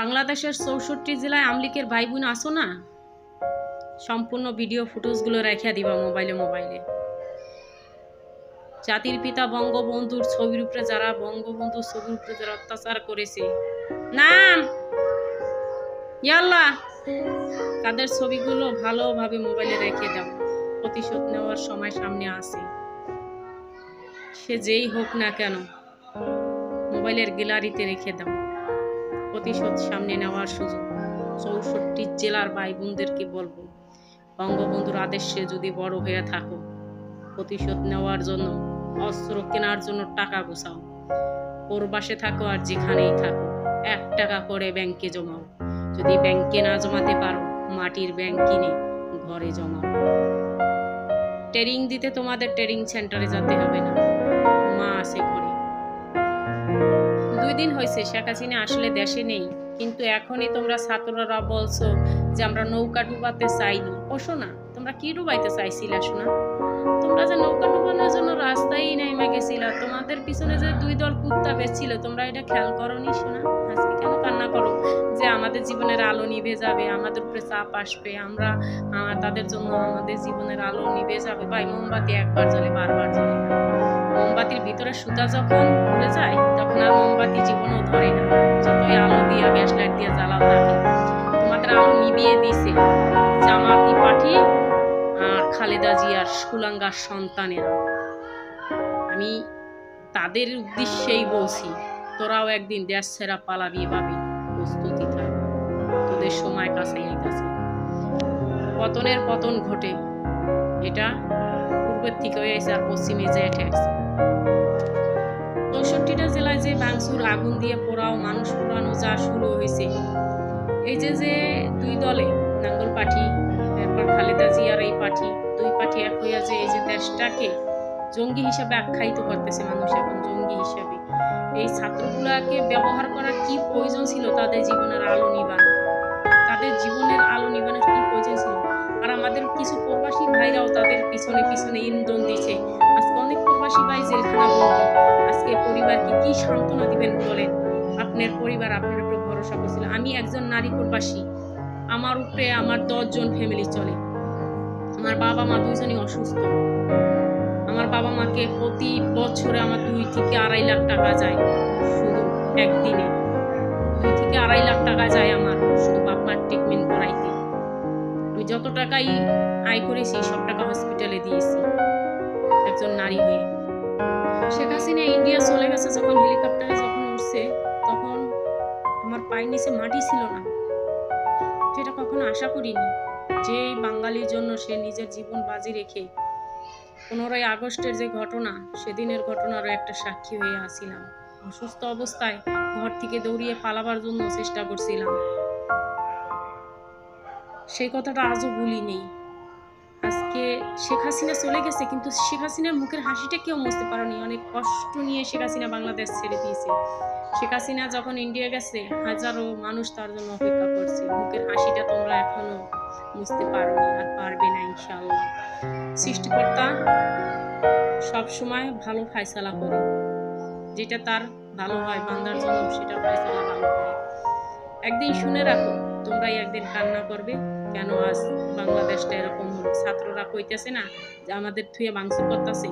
বাংলাদেশের ৬৪ জেলায় আমলিকের ভাই বোন আসো না, সম্পূর্ণ ভিডিও ফুটেজগুলো রেখে দিবা মোবাইলে। জাতির পিতা বঙ্গবন্ধুর ছবির উপরে যারা অত্যাচার করেছে, নাম ইয়াল্লাহ, তাদের ছবিগুলো ভালোভাবে মোবাইলে রেখে দাও। প্রতিশোধ নেওয়ার সময় সামনে আসে, সে যেই হোক না কেন মোবাইলের গ্যালারিতে রেখে দাও। প্রতিশোধ সামনে নেওয়ার সুযোগ ৬৪ জেলার ভাই বোনদেরকে বলবো, বঙ্গবন্ধুর আদেশে যদি বড় হয়ে থাকো, প্রতিশোধ নেওয়ার জন্য অস্ত্র কেনার জন্য টাকা গোছাও। প্রবাসে থাকো আর যেখানেই থাকো, ১ টাকা করে ব্যাংকে জমাও। যদি ব্যাংকে না জমাতে পারো, মাটির ব্যাংক কিনে ঘরে জমাও। ট্রেনিং দিতে তোমাদের ট্রেনিং সেন্টারে যেতে হবে না, মা আছে ঘরে। 2 দিন হয়েছে শেখ হাসিনা আসলে দেশে নেই, কিন্তু এখনই তোমরা ছাত্ররা বলছো যে আমরা নৌকা ডুবাতে চাইনি। ও শোনা, তোমরা কি ডুবাইতে চাইছিলা শোনা? তোমরা যে নৌকা ডুবানোর জন্য রাস্তায় নেমে গেছিলা, তোমাদের পিছনে যে 2 দল কুত্তা বেচছিল, তোমরা এটা খেয়াল করোনি শোনা? আজকে কেন কান্না করো যে আমাদের জীবনের আলো নিভে যাবে, আমাদের উপরে চাপ আসবে, আমরা তাদের জন্য আমাদের জীবনের আলো নিভে যাবে? ভাই, মোমবাতি একবার জ্বলে, বারবার জ্বলে না। মোমবাতির ভিতরে সুতা যখন পড়ে যায়, তখন আর মোমবাতি জীবনও ধরে না, যতই আলো দিয়ে গ্যাস লাইট দিয়ে জ্বালাও থাকে। তোমাদের আলো নিভিয়ে দিছে জামাতি পার্টি আর খালেদা জিয়ার কুলাঙ্গার সন্তানেরা। আমি তাদের উদ্দেশ্যেই বলছি, তোরাও একদিন দেশ ছেড়া পালাবি, ভাবি প্রস্তুতি থাক, তোদের সময় কাছে আইতাছে। পতনের পতন ঘটে, এটা পূর্বের থেকে হয়েছে আর পশ্চিমে যে ঠেকছে। ৬৪টা জেলায় যে ভাঙচুর, আগুন দিয়ে পোড়াও, মানুষ পোড়ানো যা শুরু হয়েছে, এই যে 2 দলে, নাঙ্গল পার্টি, এরপর খালেদা জিয়ার এই পার্টি, 2 পার্টি এক হইয়া যে এই যে দেশটাকে জঙ্গি হিসাবে আখ্যায়িত করতেছে মানুষ এখন, জঙ্গি হিসাবে। এই ছাত্রগুলাকে ব্যবহার করার কি প্রয়োজন ছিল? তাদের জীবনের আলো নিবানোর কি প্রয়োজন ছিল? আর আমাদের কিছু প্রবাসী ভাইরাও তাদের পিছনে ইন্ধন দিচ্ছে। আজকে অনেক প্রবাসী ভাই জেলখানা বন্দী। আজকে পরিবারকে কি সান্ত্বনা দিবেন বলেন? আপনার পরিবার আপনার উপরে ভরসা করছিল। আমি একজন নারী প্রবাসী, আমার উপরে আমার 10 জন ফ্যামিলি চলে। আমার বাবা মা 2 জনই অসুস্থ। আমার বাবা মাকে প্রতি বছরে আমার 2 থেকে 2.5 লাখ টাকা যায়, শুধু একদিনে 2 থেকে 2.5 লাখ টাকা যায় আমার শুধু বাপ মার ট্রিটমেন্ট করাইতে। আমি যত টাকাই আয় করেছি সব টাকা হসপিটালে দিয়েছি একজন নারী হয়ে। শেখ হাসিনা ইন্ডিয়া চলে গেছে, যখন হেলিকপ্টারে যখন উঠছে, তখন আমার পায়ের নিচে মাটি ছিল না। যেটা কখনো আশা করিনি যে বাঙালির জন্য সে নিজের জীবন বাজি রেখে 15ই আগস্টের যে ঘটনা, সেদিনের ঘটনারও একটা সাক্ষী হয়ে আসছিলাম। অসুস্থ অবস্থায় ঘর থেকে দৌড়িয়ে পালাবার জন্য চেষ্টা করছিলাম, সেই কথাটা আজও ভুলিনি। আজকে শেখ হাসিনা চলে গেছে, কিন্তু শেখ হাসিনার মুখের হাসিটা কেউ মুছতে পারেনি। অনেক কষ্ট নিয়ে শেখ হাসিনা বাংলাদেশ ছেড়ে দিয়েছে। শেখ হাসিনা যখন ইন্ডিয়া গেছে, হাজারো মানুষ তার জন্য অপেক্ষা করছে। মুখের হাসিটা তোমরা এখনো মুছতে পারোনি, আর পারবে না ইনশাআল্লাহ। সৃষ্টিকর্তা সব সময় ভালো ফায়সালা করে, যেটা তার ভালো হয় বান্দার জন্য, সেটা ফায়সালা ভালো করে। একদিন শুনে রাখো, তোমরাই একদিন কান্না করবে, কেন আজ বাংলাদেশটা এরকম হলো। ছাত্ররা কইতেছে না যে আমাদের থুয়ে ভাঙচুর করতেছে,